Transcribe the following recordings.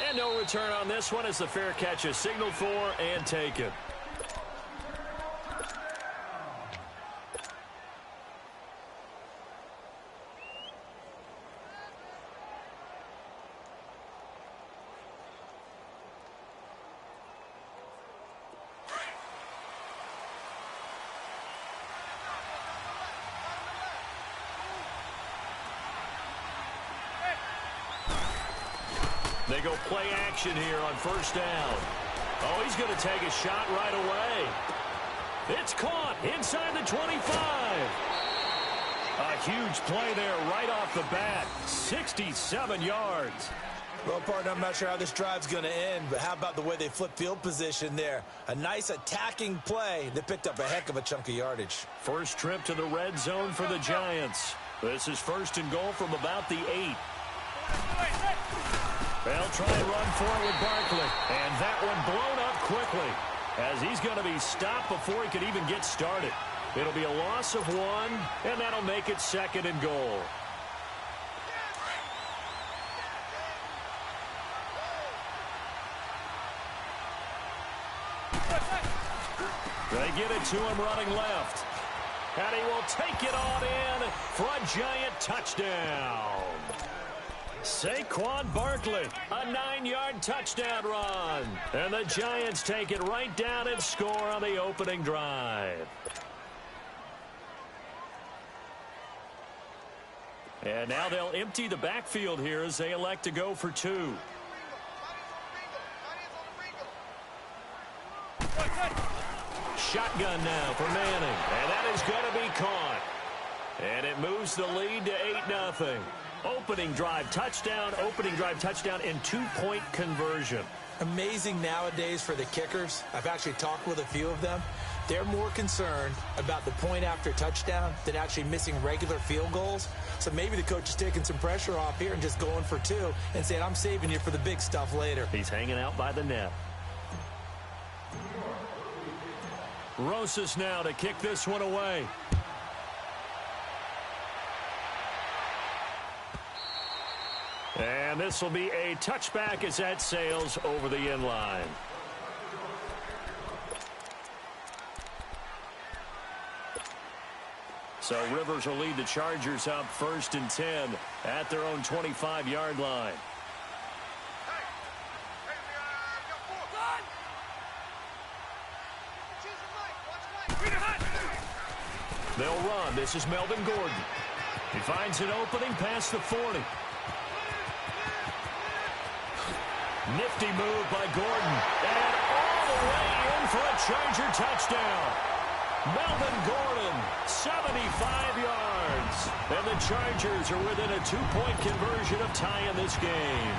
And no return on this one as the fair catch is signaled for and taken. They go play action here on first down. Oh, he's going to take a shot right away. It's caught inside the 25. A huge play there right off the bat. 67 yards. Well, partner, I'm not sure how this drive's going to end, but how about the way they flip field position there? A nice attacking play. They picked up a heck of a chunk of yardage. First trip to the red zone for the Giants. This is first and goal from about the 8. They'll try and run for it with Barkley. And that one blown up quickly as he's going to be stopped before he could even get started. It'll be a loss of 1, and that'll make it second and goal. They get it to him running left. And he will take it on in for a Giant touchdown. Saquon Barkley, a 9-yard touchdown run. And the Giants take it right down and score on the opening drive. And now they'll empty the backfield here as they elect to go for 2. Shotgun now for Manning. And that is going to be caught. And it moves the lead to 8-0. Opening drive touchdown, and 2-point conversion. Amazing nowadays for the kickers. I've actually talked with a few of them. They're more concerned about the point after touchdown than actually missing regular field goals. So maybe the coach is taking some pressure off here and just going for 2 and saying, I'm saving you for the big stuff later. He's hanging out by the net. Rosas now to kick this one away. And this will be a touchback as that sails over the end line. So Rivers will lead the Chargers up 1st and 10 at their own 25-yard line. They'll run. This is Melvin Gordon. He finds an opening past the 40. Nifty move by Gordon. And all the way in for a Charger touchdown. Melvin Gordon, 75 yards. And the Chargers are within a 2-point conversion of tying this game.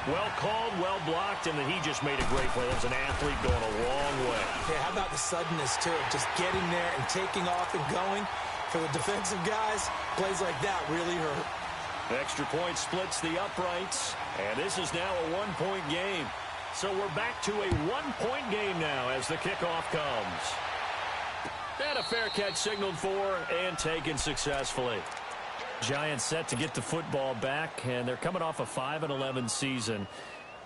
Well called, well blocked, and he just made a great play. That was an athlete going a long way. Yeah, how about the suddenness, too? Just getting there and taking off and going. For the defensive guys, plays like that really hurt. Extra point splits the uprights, and this is now a 1-point game. So we're back to a 1-point game now as the kickoff comes. And a fair catch signaled for and taken successfully. Giants set to get the football back, and they're coming off a 5-11 season.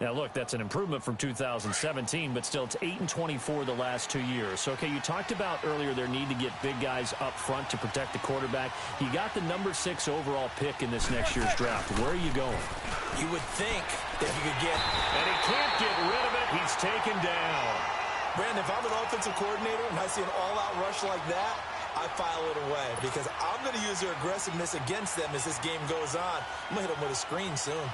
Now, look, that's an improvement from 2017, but still it's 8-24 the last 2 years. So, okay, you talked about earlier their need to get big guys up front to protect the quarterback. You got the number 6 overall pick in this next year's draft. Where are you going? You would think that you could get... And he can't get rid of it. He's taken down. Brandon, if I'm an offensive coordinator and I see an all-out rush like that, I file it away because I'm going to use their aggressiveness against them as this game goes on. I'm going to hit them with a screen soon.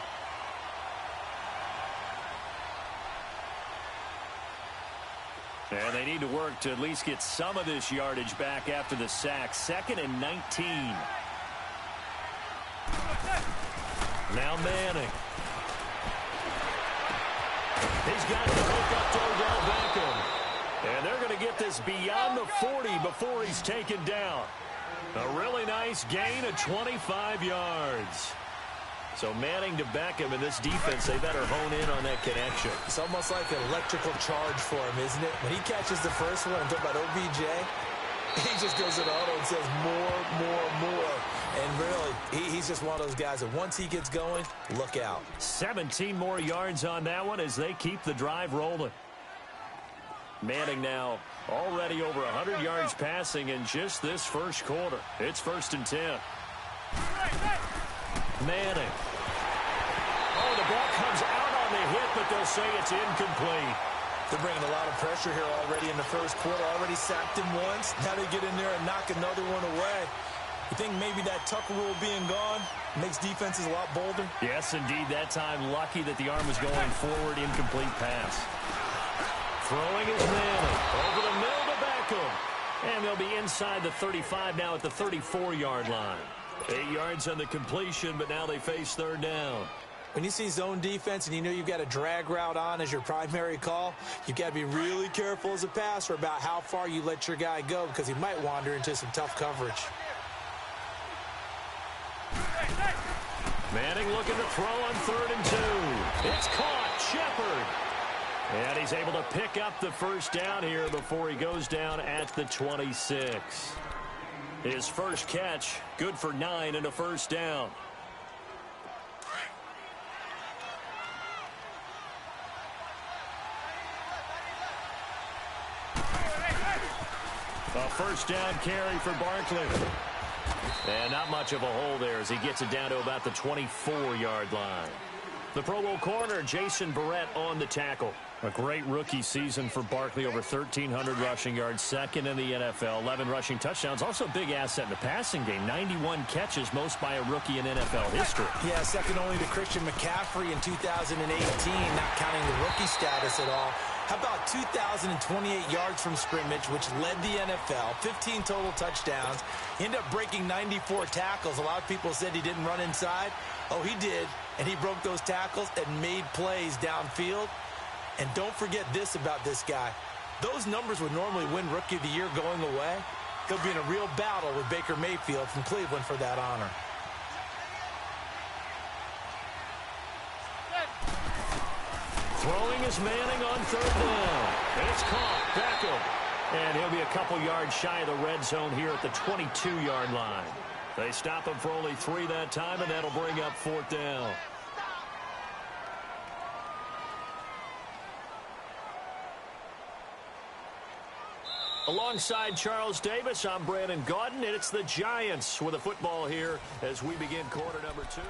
And they need to work to at least get some of this yardage back after the sack. 2nd and 19. Now Manning. He's got the hook up to Odell Beckham. And they're going to get this beyond the 40 before he's taken down. A really nice gain of 25 yards. So Manning to Beckham in this defense, they better hone in on that connection. It's almost like an electrical charge for him, isn't it? When he catches the first one and talk about OBJ, he just goes to the auto and says more. And really, he's just one of those guys that once he gets going, look out. 17 more yards on that one as they keep the drive rolling. Manning now already over 100 yards passing in just this first quarter. It's 1st and 10. Manning. Oh, the ball comes out on the hit, but they'll say it's incomplete. They're bringing a lot of pressure here already in the first quarter. Already sacked him once. Now they get in there and knock another one away. You think maybe that Tucker rule being gone makes defenses a lot bolder? Yes, indeed. That time, lucky that the arm was going forward. Incomplete pass. Throwing is Manning. Over the middle to Beckham. And they'll be inside the 35 now at the 34-yard line. 8 yards on the completion, but now they face 3rd down. When you see zone defense and you know you've got a drag route on as your primary call, you've got to be really careful as a passer about how far you let your guy go because he might wander into some tough coverage. Manning looking to throw on 3rd and 2. It's caught. Shepard. And he's able to pick up the first down here before he goes down at the 26. His first catch, good for 9 and a first down. A first down carry for Barkley. And not much of a hole there as he gets it down to about the 24-yard line. The Pro Bowl corner, Jason Barrett, on the tackle. A great rookie season for Barkley, over 1,300 rushing yards, 2nd in the NFL, 11 rushing touchdowns. Also a big asset in the passing game, 91 catches, most by a rookie in NFL history. Yeah, second only to Christian McCaffrey in 2018, not counting the rookie status at all. How about 2,028 yards from scrimmage, which led the NFL, 15 total touchdowns, ended up breaking 94 tackles. A lot of people said he didn't run inside. Oh, he did, and he broke those tackles and made plays downfield. And don't forget this about this guy. Those numbers would normally win Rookie of the Year going away. He'll be in a real battle with Baker Mayfield from Cleveland for that honor. Throwing is Manning on 3rd down. It's caught. Beckham. And he'll be a couple yards shy of the red zone here at the 22-yard line. They stop him for only 3 that time, and that'll bring up 4th down. Alongside Charles Davis, I'm Brandon Gaudin, and it's the Giants with a football here as we begin quarter number 2.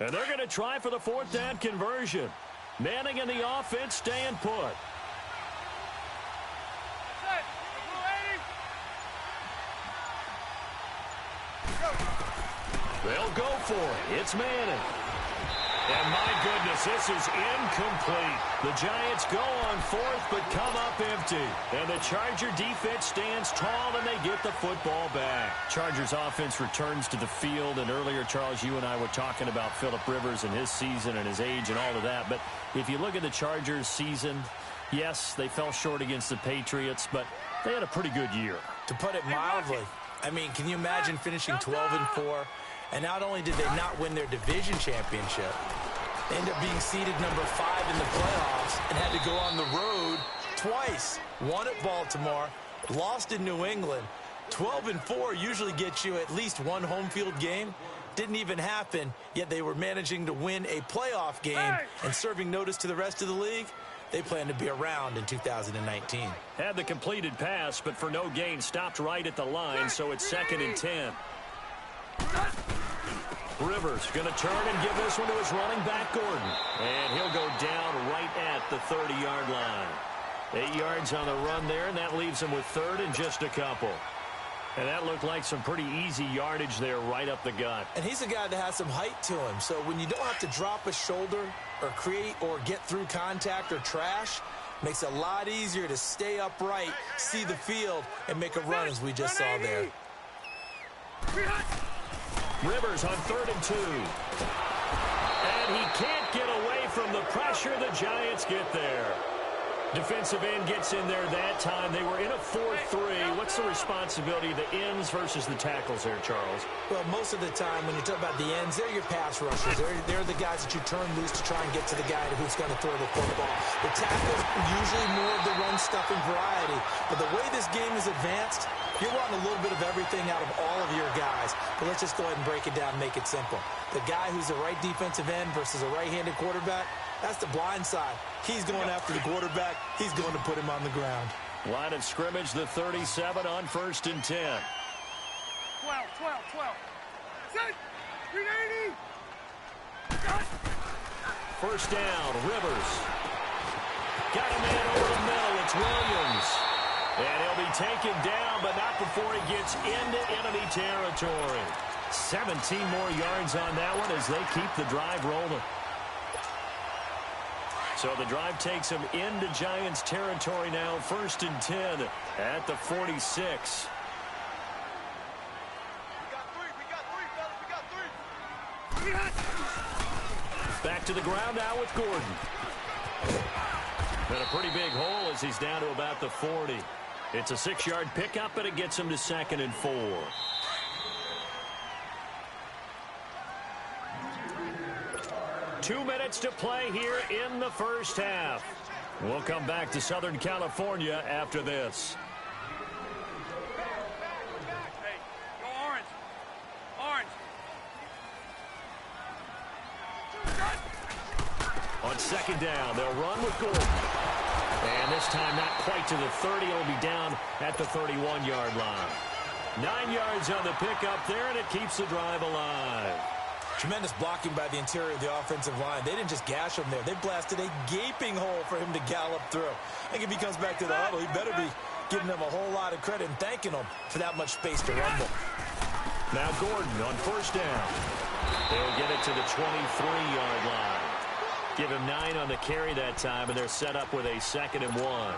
And they're going to try for the 4th down conversion. Manning and the offense staying put. They'll go for it. It's Manning. And my goodness, this is incomplete. The Giants go on 4th, but come up empty. And the Charger defense stands tall, and they get the football back. Chargers offense returns to the field, and earlier, Charles, you and I were talking about Phillip Rivers and his season and his age and all of that. But if you look at the Chargers season, yes, they fell short against the Patriots, but they had a pretty good year. To put it mildly, I mean, can you imagine finishing 12-4? And not only did they not win their division championship, they ended up being seeded number 5 in the playoffs and had to go on the road twice. Won at Baltimore, lost in New England. 12-4 usually gets you at least one home field game. Didn't even happen, yet they were managing to win a playoff game and serving notice to the rest of the league. They plan to be around in 2019. Had the completed pass, but for no gain, stopped right at the line, so it's 2nd and 10. Rivers going to turn and give this one to his running back, Gordon. And he'll go down right at the 30-yard line. 8 yards on the run there, and that leaves him with 3rd and just a couple. And that looked like some pretty easy yardage there right up the gut. And he's a guy that has some height to him. So when you don't have to drop a shoulder or create or get through contact or trash, makes it a lot easier to stay upright, see the field, and make a run as we just saw there. Rivers on 3rd and 2. And he can't get away from the pressure. The Giants get there. Defensive end gets in there that time. They were in a 4-3. What's the responsibility of the ends versus the tackles there, Charles? Well, most of the time when you talk about the ends, they're your pass rushers. They're the guys that you turn loose to try and get to the guy who's going to throw the football. The tackles are usually more of the run-stuffing variety. But the way this game is advanced, you're wanting a little bit of everything out of all of your guys. But let's just go ahead and break it down and make it simple. The guy who's the right defensive end versus a right-handed quarterback, that's the blind side. He's going after the quarterback. He's going to put him on the ground. Line of scrimmage, the 37 on 1st and 10. 12. Set. 380. First down, Rivers. Got a man over the middle. It's Williams. And he'll be taken down, but not before he gets into enemy territory. 17 more yards on that one as they keep the drive rolling. So the drive takes him into Giants territory now. 1st and 10 at the 46. We got three. Back to the ground now with Gordon. And a pretty big hole as he's down to about the 40. It's a 6-yard pickup, and it gets him to 2nd and 4. Two minutes to play here in the first half. We'll come back to Southern California after this. Hey, go orange. Orange. On 2nd down, they'll run with Gordon. And this time not quite to the 30. It'll be down at the 31-yard line. 9 yards on the pickup there, and it keeps the drive alive. Tremendous blocking by the interior of the offensive line. They didn't just gash him there. They blasted a gaping hole for him to gallop through. I think if he comes back to the huddle, he better be giving them a whole lot of credit and thanking them for that much space to rumble. Now Gordon on 1st down. They'll get it to the 23-yard line. Give him 9 on the carry that time, and they're set up with a 2nd and 1.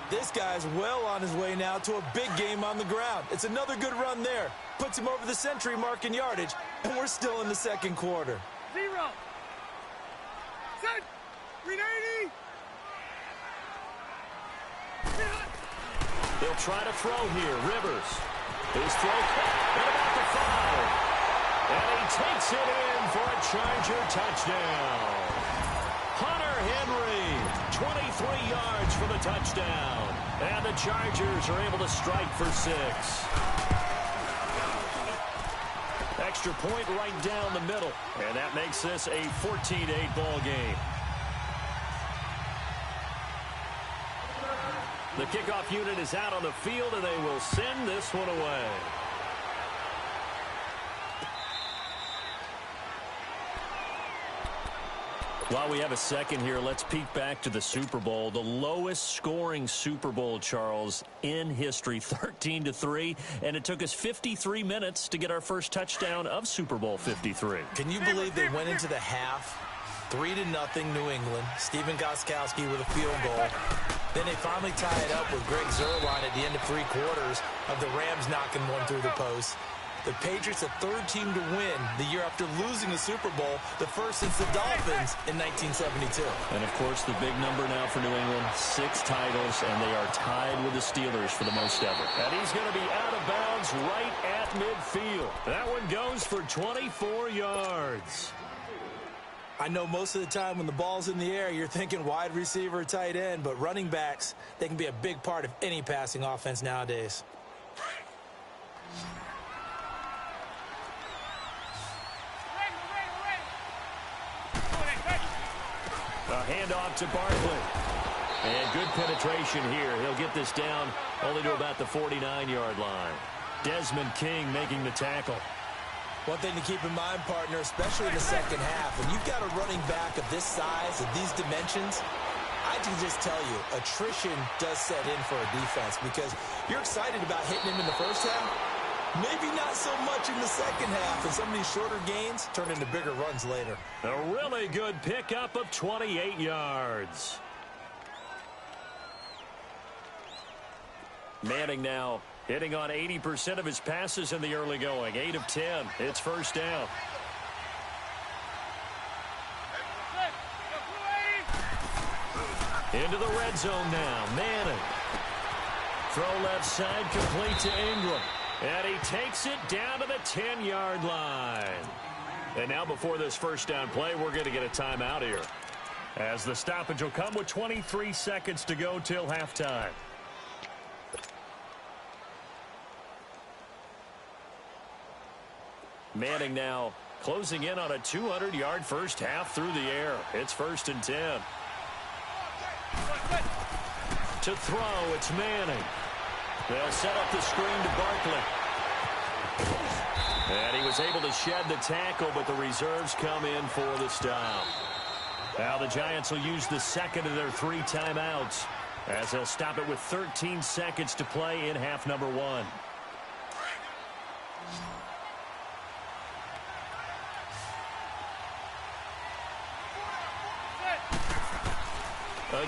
This guy's well on his way now to a big game on the ground. It's another good run there. Puts him over the century mark in yardage, and we're still in the 2nd quarter. 0. Set. 380. They'll try to throw here. Rivers. His throw at about the 5. And he takes it in for a Charger touchdown. Hunter Henry, 23 yards for the touchdown. And the Chargers are able to strike for 6. Extra point right down the middle. And that makes this a 14-8 ball game. The kickoff unit is out on the field, and they will send this one away. While we have a second here, let's peek back to the Super Bowl. The lowest scoring Super Bowl, Charles, in history, 13-3. And it took us 53 minutes to get our first touchdown of Super Bowl 53. Can you believe they went into the half 3-0 New England? Steven Gostkowski with a field goal. Then they finally tie it up with Greg Zuerlein at the end of 3 quarters of the Rams knocking one through the post. The Patriots, the 3rd team to win the year after losing the Super Bowl, the first since the Dolphins in 1972. And, of course, the big number now for New England, 6 titles, and they are tied with the Steelers for the most ever. And he's going to be out of bounds right at midfield. That one goes for 24 yards. I know most of the time when the ball's in the air, you're thinking wide receiver, tight end, but running backs, they can be a big part of any passing offense nowadays. A handoff to Barkley. And good penetration here. He'll get this down only to about the 49-yard line. Desmond King making the tackle. One thing to keep in mind, partner, especially in the second half, when you've got a running back of this size and these dimensions, I can just tell you, attrition does set in for a defense because you're excited about hitting him in the first half. Maybe not so much in the second half, and some of these shorter gains turn into bigger runs later. A really good pickup of 28 yards. Manning now Hitting on 80% of his passes in the early going. 8 of 10. It's first down. Into the red zone now. Madden. Throw left side, complete to Ingram. And he takes it down to the 10-yard line. And now before this first down play, we're going to get a timeout here, as the stoppage will come with 23 seconds to go till halftime. Manning now closing in on a 200-yard first half through the air. It's first and 10. To throw, it's Manning. They'll set up the screen to Barkley. And he was able to shed the tackle, but the reserves come in for the stop. Now the Giants will use the second of their 3 timeouts, as they'll stop it with 13 seconds to play in half number 1.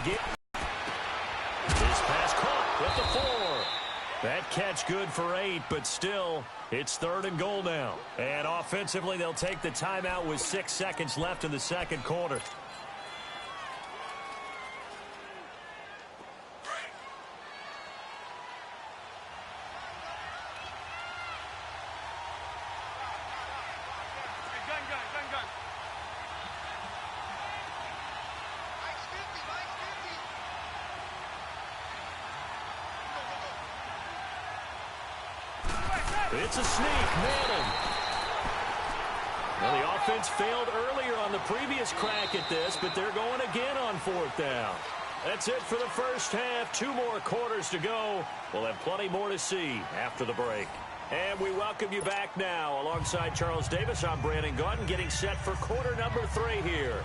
Again. This pass caught with the 4. That catch good for 8, but still, it's 3rd and goal now. And offensively, they'll take the timeout with 6 seconds left in the second quarter. It's a sneak, Madden. Well, the offense failed earlier on the previous crack at this, but they're going again on 4th down. That's it for the first half. 2 more quarters to go. We'll have plenty more to see after the break. And we welcome you back now. Alongside Charles Davis, I'm Brandon Gaudin, getting set for quarter number 3 here.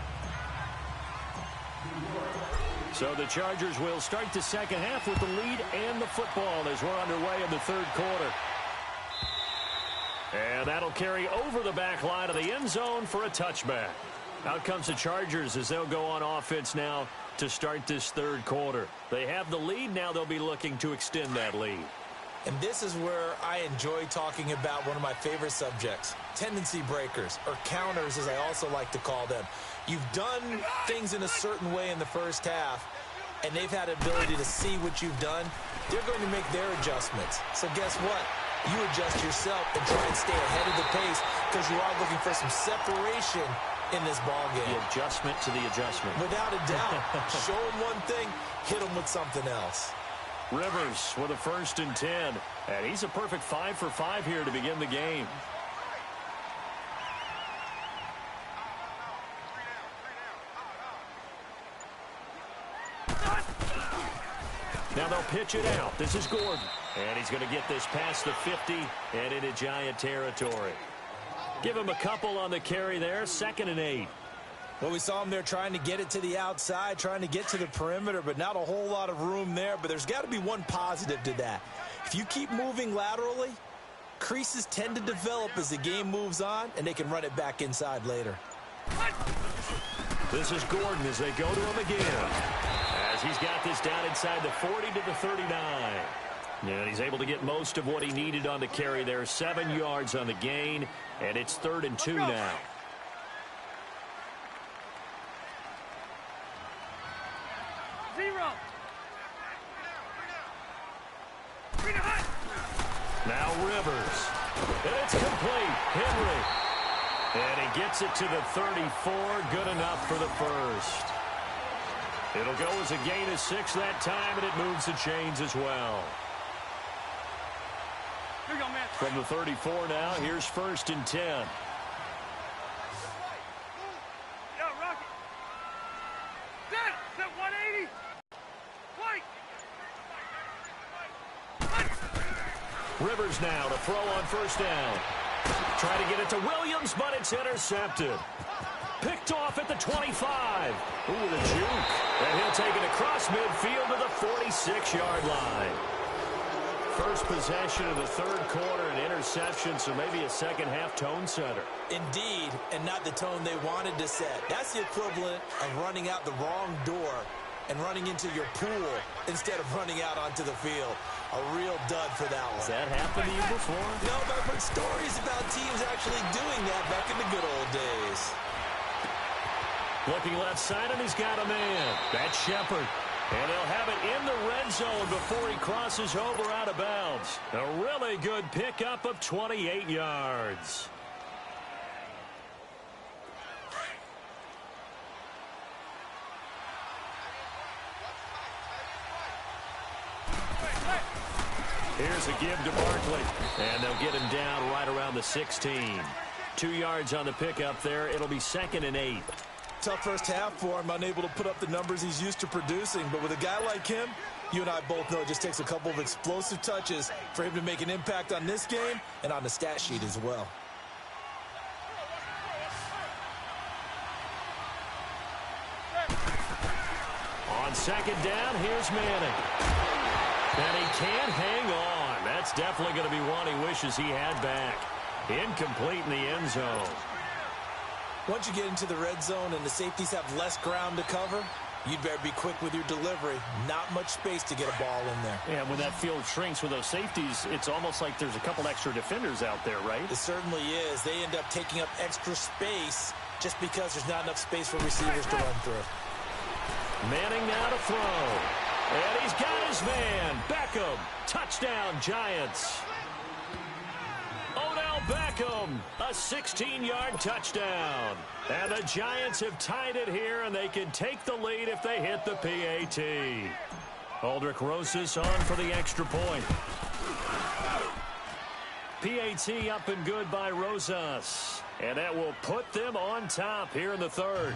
So the Chargers will start the second half with the lead and the football as we're underway in the 3rd quarter. And that'll carry over the back line of the end zone for a touchback. Out comes the Chargers as they'll go on offense now to start this 3rd quarter. They have the lead. Now they'll be looking to extend that lead. And this is where I enjoy talking about one of my favorite subjects, tendency breakers, or counters as I also like to call them. You've done things in a certain way in the first half, and they've had the ability to see what you've done. They're going to make their adjustments. So guess what? You adjust yourself and try and stay ahead of the pace, because you are looking for some separation in this ball game. The adjustment to the adjustment. Without a doubt. Show them one thing, hit them with something else. Rivers with a 1st and 10. And he's a perfect 5 for 5 here to begin the game. Now they'll pitch it out. This is Gordon. And he's going to get this past the 50 and into Giant territory. Give him a couple on the carry there. 2nd and 8. Well, we saw him there trying to get it to the outside, trying to get to the perimeter, but not a whole lot of room there. But there's got to be one positive to that. If you keep moving laterally, creases tend to develop as the game moves on, and they can run it back inside later. This is Gordon as they go to him again, as he's got this down inside the 40 to the 39. And he's able to get most of what he needed on the carry there. 7 yards on the gain, and it's 3rd and 2 now. Now Rivers. And it's complete. Henry. And he gets it to the 34. Good enough for the first. It'll go as a gain of 6 that time, and it moves the chains as well. Here you go, man. From the 34 now, here's 1st and 10. Yeah, Rocky. Set 180. White. Rivers now to throw on 1st down. Try to get it to Williams, but it's intercepted. Picked off at the 25. Ooh, the juke. And he'll take it across midfield to the 46-yard line. First possession of the 3rd quarter, an interception, so maybe a second-half tone setter. Indeed, and not the tone they wanted to set. That's the equivalent of running out the wrong door and running into your pool instead of running out onto the field. A real dud for that one. Has that happened to you before? No, but I've heard stories about teams actually doing that back in the good old days. Looking left side, and he's got a man. That's Shepard. And they'll have it in the red zone before he crosses over out of bounds. A really good pickup of 28 yards. Here's a give to Barkley. And they'll get him down right around the 16. 2 yards on the pickup there. It'll be 2nd and 8. Tough first half for him, unable to put up the numbers he's used to producing. But with a guy like him, you and I both know it just takes a couple of explosive touches for him to make an impact on this game and on the stat sheet as well. On 2nd down, here's Manning. And he can't hang on. That's definitely going to be one he wishes he had back. Incomplete in the end zone. Once you get into the red zone and the safeties have less ground to cover, you'd better be quick with your delivery. Not much space to get a ball in there. Yeah, when that field shrinks with those safeties, it's almost like there's a couple extra defenders out there, right? It certainly is. They end up taking up extra space just because there's not enough space for receivers to run through. Manning now to throw. And he's got his man. Beckham. Touchdown, Giants. Odell Beckham. A 16-yard touchdown. And the Giants have tied it here, and they can take the lead if they hit the PAT. Aldrich Rosas on for the extra point. PAT up and good by Rosas. And that will put them on top here in the third.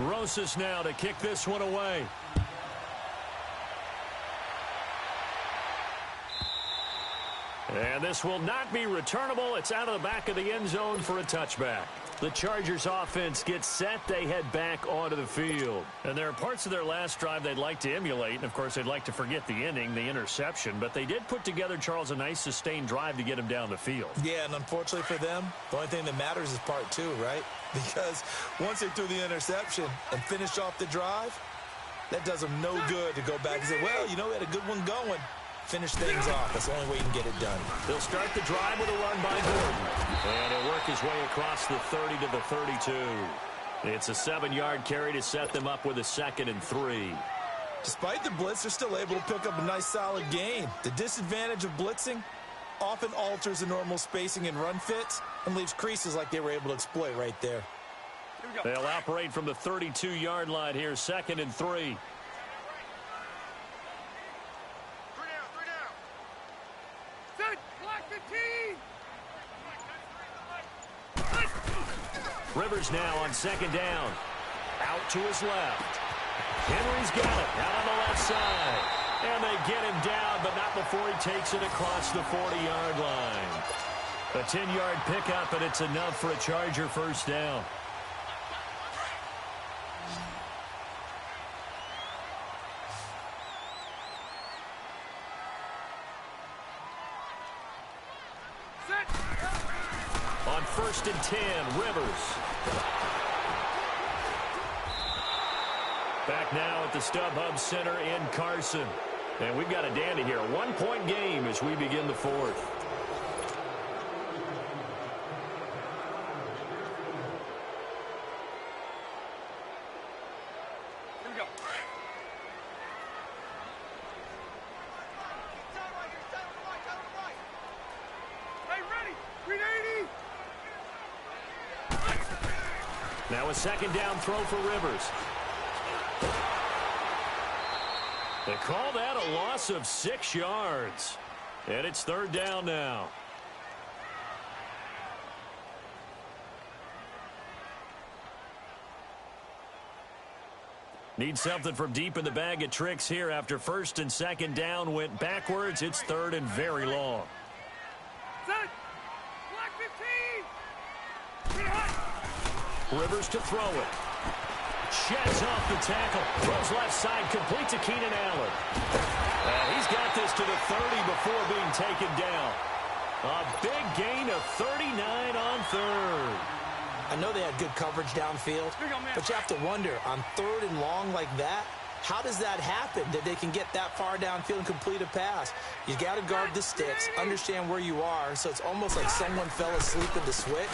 Rosas now to kick this one away. And this will not be returnable. It's out of the back of the end zone for a touchback. The Chargers offense gets set. They head back onto the field. And there are parts of their last drive they'd like to emulate. And, of course, they'd like to forget the inning, the interception. But they did put together, Charles, a nice sustained drive to get him down the field. Yeah, and unfortunately for them, the only thing that matters is part 2, right? Because once they threw the interception and finished off the drive, that does them no good to go back and say, well, you know, we had a good one going. Finish things off. That's the only way you can get it done. They'll start the drive with a run by Gordon. And he'll work his way across the 30 to the 32. It's a 7-yard carry to set them up with a 2nd and 3. Despite the blitz, they're still able to pick up a nice solid gain. The disadvantage of blitzing often alters the normal spacing and run fits and leaves creases like they were able to exploit right there. They'll operate from the 32-yard line here, 2nd and 3. Rivers now on 2nd down. Out to his left. Henry's got it out on the left side. And they get him down, but not before he takes it across the 40-yard line. A 10-yard pickup, and it's enough for a Charger first down. On 1st and 10, Rivers. Back now at the StubHub Center in Carson. And we've got a dandy here. 1-point game as we begin the 4th. Here we go. Hey, ready. 380. Now a 2nd down throw for Rivers. They call that a loss of 6 yards. And it's 3rd down now. Need something from deep in the bag of tricks here after 1st and 2nd down went backwards. It's 3rd and very long. Set. Black 15. Get hot. Rivers to throw it. Sheds off the tackle. Throws left side, complete to Keenan Allen. And he's got this to the 30 before being taken down. A big gain of 39 on third. I know they had good coverage downfield, but you have to wonder, on third and long like that, how does that happen, that they can get that far downfield and complete a pass? You got to guard the sticks, understand where you are, so it's almost like someone fell asleep at the switch,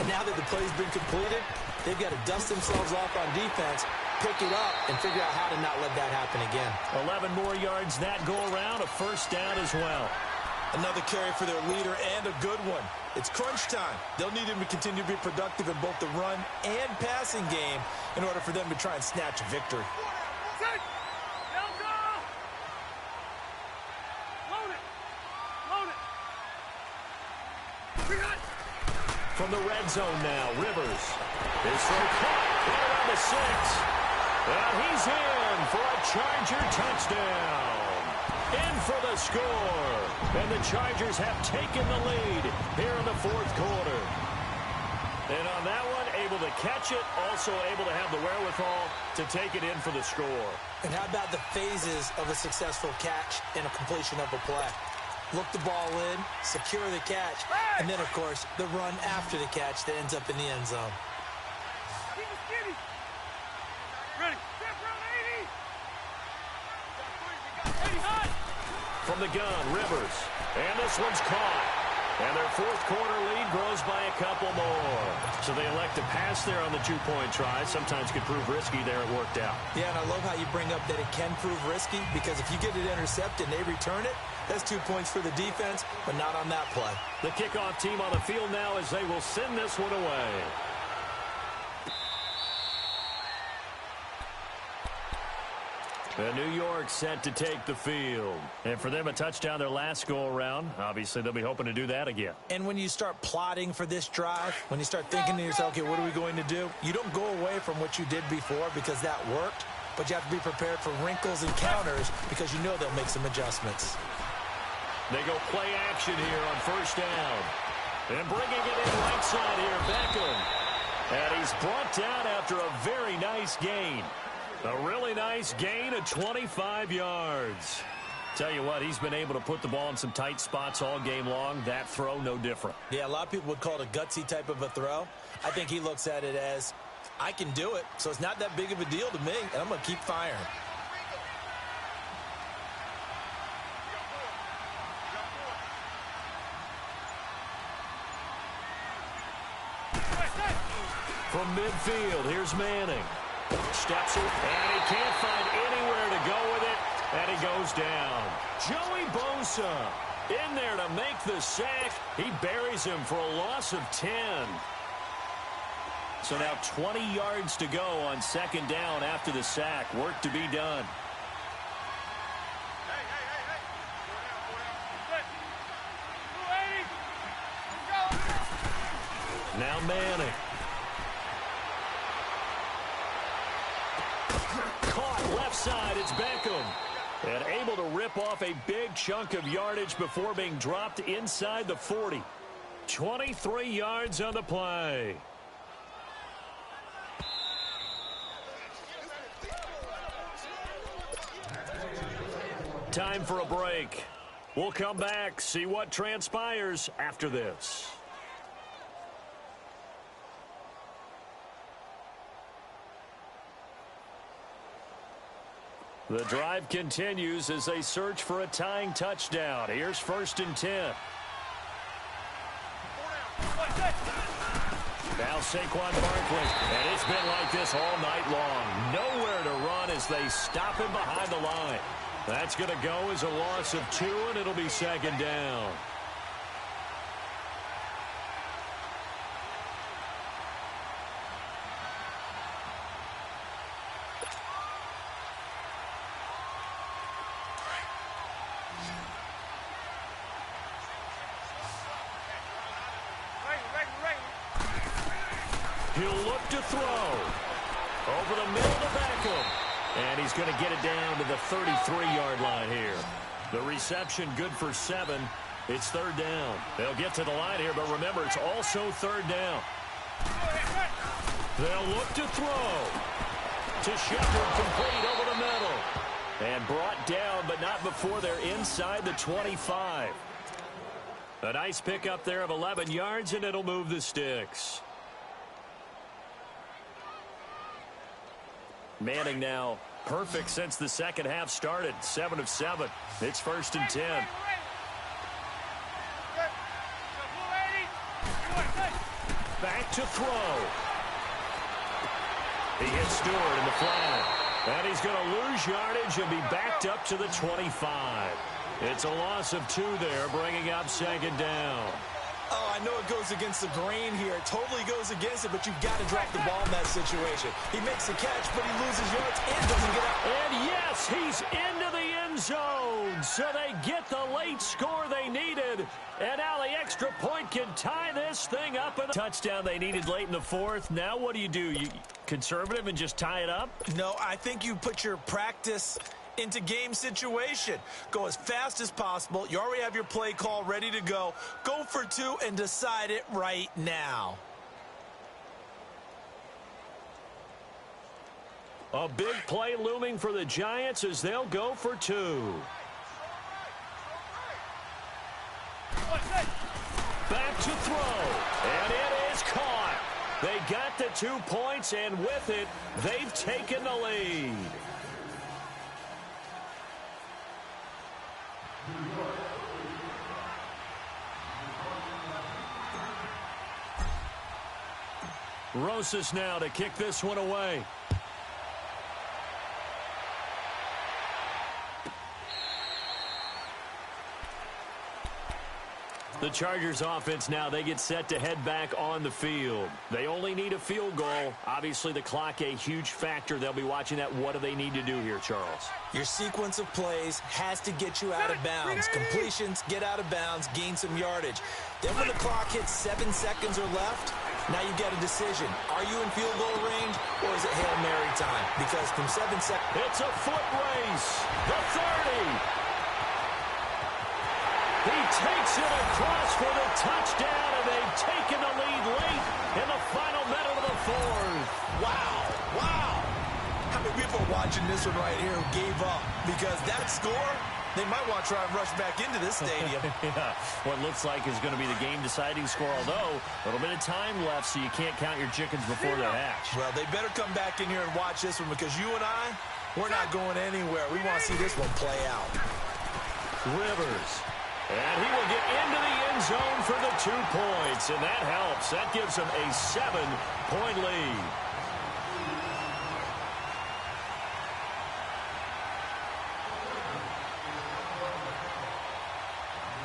and now that the play's been completed, they've got to dust themselves off on defense, pick it up, and figure out how to not let that happen again. 11 more yards that go around, a first down as well. Another carry for their leader, and a good one. It's crunch time. They'll need him to continue to be productive in both the run and passing game in order for them to try and snatch a victory. Set. Delta. Load it. Load it. We got. From the red zone now, Rivers. His throw caught right around the 6. And he's in for a Charger touchdown. In for the score. And the Chargers have taken the lead here in the fourth quarter. And on that one, able to catch it, also able to have the wherewithal to take it in for the score. And how about the phases of a successful catch and a completion of a play? Look the ball in, secure the catch, and then, of course, the run after the catch that ends up in the end zone. Keep it skinny. Ready. Step round 80. 80 hot. From the gun, Rivers. And this one's caught. And their fourth quarter lead grows by a couple more. So they elect to pass there on the two-point try. Sometimes could prove risky there. It worked out. Yeah, and I love how you bring up that it can prove risky, because if you get it intercepted and they return it, that's 2 points for the defense, but not on that play. The kickoff team on the field now as they will send this one away. And New York set to take the field. And for them, a touchdown their last go-around. Obviously, they'll be hoping to do that again. And when you start plotting for this drive, when you start thinking to yourself, okay, what are we going to do? You don't go away from what you did before because that worked, but you have to be prepared for wrinkles and counters because you know they'll make some adjustments. They go play action here on first down. And bringing it in right side here, Beckham. And he's brought down after a very nice gain. A really nice gain of 25 yards. Tell you what, he's been able to put the ball in some tight spots all game long. That throw, no different. Yeah, a lot of people would call it a gutsy type of a throw. I think he looks at it as, I can do it, so it's not that big of a deal to me, and I'm going to keep firing. From midfield, here's Manning. Steps it, and he can't find anywhere to go with it, and he goes down. Joey Bosa in there to make the sack. He buries him for a loss of 10. So now 20 yards to go on second down after the sack. Work to be done. Now Manning. Caught left side, it's Beckham. And able to rip off a big chunk of yardage before being dropped inside the 40. 23 yards on the play. Time for a break. We'll come back, see what transpires after this. The drive continues as they search for a tying touchdown. Here's 1st and 10. Now Saquon Barkley. And it's been like this all night long. Nowhere to run as they stop him behind the line. That's going to go as a loss of 2, and it'll be second down. He'll look to throw. Over the middle to Beckham. And he's going to get it down to the 33-yard line here. The reception good for 7. It's 3rd down. They'll get to the line here, but remember, it's also 3rd down. They'll look to throw. To Shepard, complete over the middle. And brought down, but not before they're inside the 25. A nice pickup there of 11 yards, and it'll move the sticks. Manning now perfect since the second half started. 7 of 7. It's 1st and 10. Back to throw. He hits Stewart in the flat. And he's going to lose yardage and be backed up to the 25. It's a loss of 2 there, bringing up 2nd down. Oh, I know it goes against the grain here. It totally goes against it, but you've got to drop the ball in that situation. He makes the catch, but he loses yards and doesn't get out. And yes, he's into the end zone. So they get the late score they needed. And now the extra point can tie this thing up. And touchdown they needed late in the 4th. Now what do? You conservative and just tie it up? No, I think you put your practice into game situation. Go as fast as possible. You already have your play call ready to go. Go for 2 and decide it right now. A big play looming for the Giants as they'll go for 2. Back to throw. And it is caught. They got the 2 points, and with it, they've taken the lead. Rosas now to kick this one away. The Chargers offense now, they get set to head back on the field. They only need a field goal. Obviously, the clock a huge factor. They'll be watching that. What do they need to do here, Charles? Your sequence of plays has to get you out of bounds. Completions, get out of bounds, gain some yardage. Then when the clock hits 7 seconds or left, now you get a decision. Are you in field goal range or is it Hail Mary time? Because from 7 seconds... It's a foot race. The 30. He takes it across for the touchdown, and they've taken the lead late in the final minute of the 4th. Wow, wow. How many people are watching this one right here who gave up? Because that score, they might want to try and rush back into this stadium. Yeah, what looks like is going to be the game-deciding score, although a little bit of time left, so you can't count your chickens before they're hatched. Well, they better come back in here and watch this one, because you and I, we're not going anywhere. We want to see this one play out. Rivers. And he will get into the end zone for the 2 points, and that helps. That gives him a 7-point lead.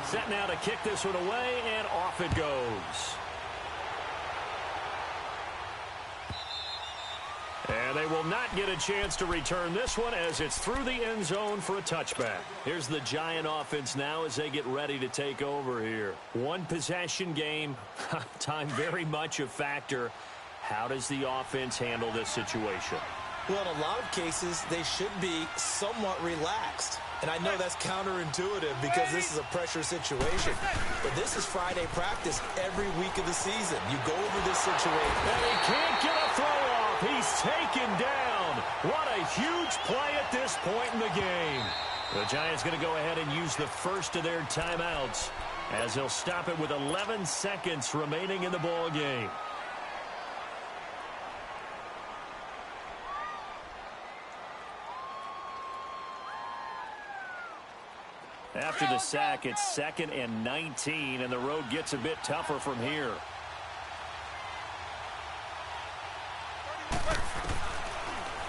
Set now to kick this one away, and off it goes. And they will not get a chance to return this one as it's through the end zone for a touchback. Here's the Giant offense now as they get ready to take over here. 1 possession game. Time very much a factor. How does the offense handle this situation? Well, in a lot of cases, they should be somewhat relaxed. And I know that's counterintuitive because this is a pressure situation. But this is Friday practice every week of the season. You go over this situation. And he can't get a throw off. He's taken down. What a huge play at this point in the game. The Giants going to go ahead and use the first of their timeouts as they'll stop it with 11 seconds remaining in the ball game. After the sack, it's 2nd and 19, and the road gets a bit tougher from here.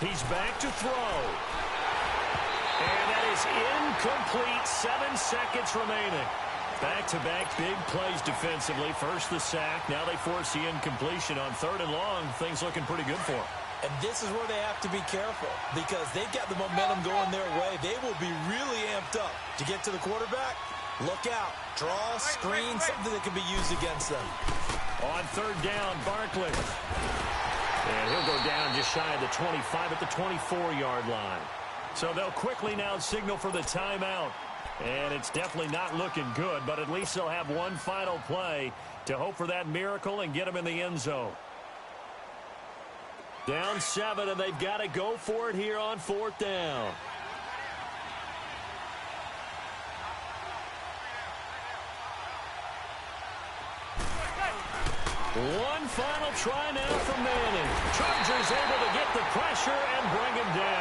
He's back to throw. And that is incomplete. 7 seconds remaining. Back-to-back big plays defensively. First the sack. Now they force the incompletion on 3rd and long. Things looking pretty good for them. And this is where they have to be careful because they've got the momentum going their way. They will be really amped up to get to the quarterback. Look out. Draw, screen, something that can be used against them. On 3rd down, Barkley. And he'll go down just shy of the 25 at the 24-yard line. So they'll quickly now signal for the timeout. And it's definitely not looking good, but at least they'll have one final play to hope for that miracle and get them in the end zone. Down 7, and they've got to go for it here on 4th down. One final try now from Manning. Chargers able to get the pressure and bring him down.